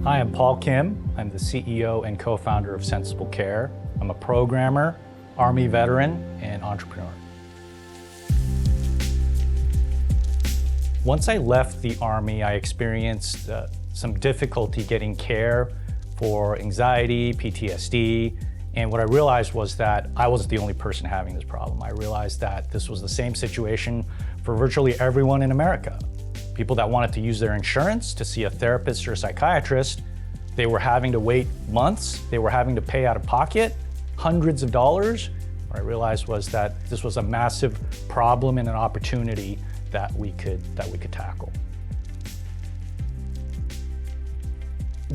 Hi, I'm Paul Kim. I'm the CEO and co-founder of Sensible Care. I'm a programmer, Army veteran, and entrepreneur. Once I left the Army, I experienced some difficulty getting care for anxiety, PTSD, and what I realized was that I wasn't the only person having this problem. I realized that this was the same situation for virtually everyone in America. People that wanted to use their insurance to see a therapist or a psychiatrist, they were having to wait months, they were having to pay out of pocket hundreds of dollars. What I realized was that this was a massive problem and an opportunity that we could tackle.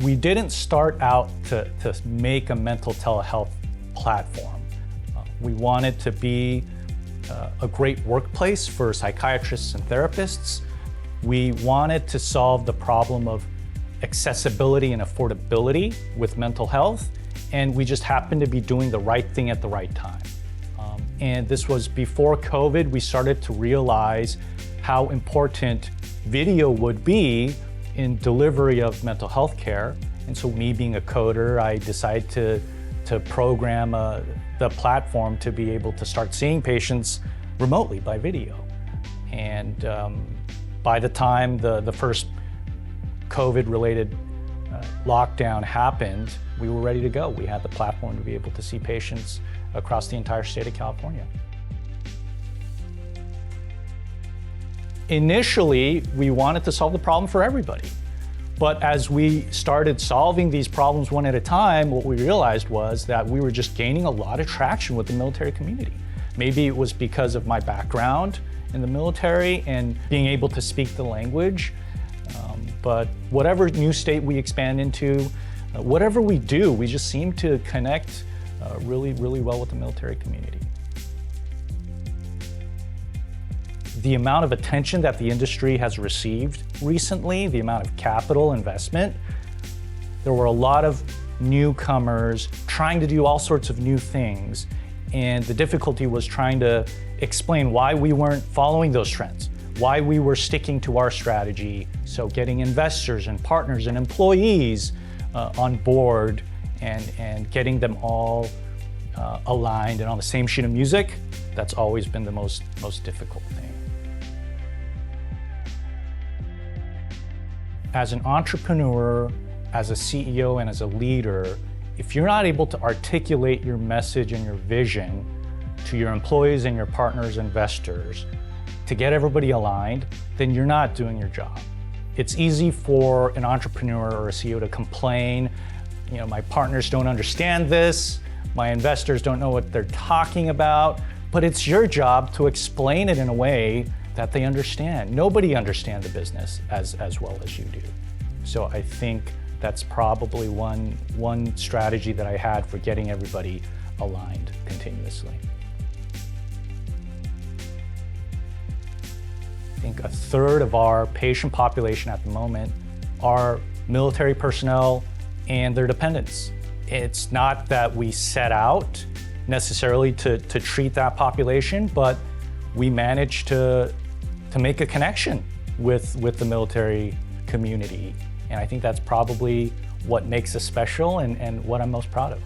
We didn't start out to make a mental telehealth platform. We wanted to be a great workplace for psychiatrists and therapists. We wanted to solve the problem of accessibility and affordability with mental health, and we just happened to be doing the right thing at the right time. And this was before COVID. We started to realize how important video would be in delivery of mental health care. And so me being a coder, I decided to program the platform to be able to start seeing patients remotely by video. And by the time the first COVID-related lockdown happened, we were ready to go. We had the platform to be able to see patients across the entire state of California. Initially, we wanted to solve the problem for everybody. But as we started solving these problems one at a time, what we realized was that we were just gaining a lot of traction with the military community. Maybe it was because of my background in the military and being able to speak the language. But whatever new state we expand into, whatever we do, we just seem to connect really, really well with the military community. The amount of attention that the industry has received recently, the amount of capital investment, there were a lot of newcomers trying to do all sorts of new things. And the difficulty was trying to explain why we weren't following those trends, why we were sticking to our strategy. So getting investors and partners and employees on board and getting them all aligned and on the same sheet of music, that's always been the most difficult thing. As an entrepreneur, as a CEO, and as a leader, if you're not able to articulate your message and your vision to your employees and your partners, investors, to get everybody aligned, then you're not doing your job. It's easy for an entrepreneur or a CEO to complain, my partners don't understand this, my investors don't know what they're talking about, but it's your job to explain it in a way that they understand. Nobody understands the business as well as you do. So I think that's probably one strategy that I had for getting everybody aligned continuously. I think a third of our patient population at the moment are military personnel and their dependents. It's not that we set out necessarily to treat that population, but we managed to make a connection with the military community. And I think that's probably what makes us special and what I'm most proud of.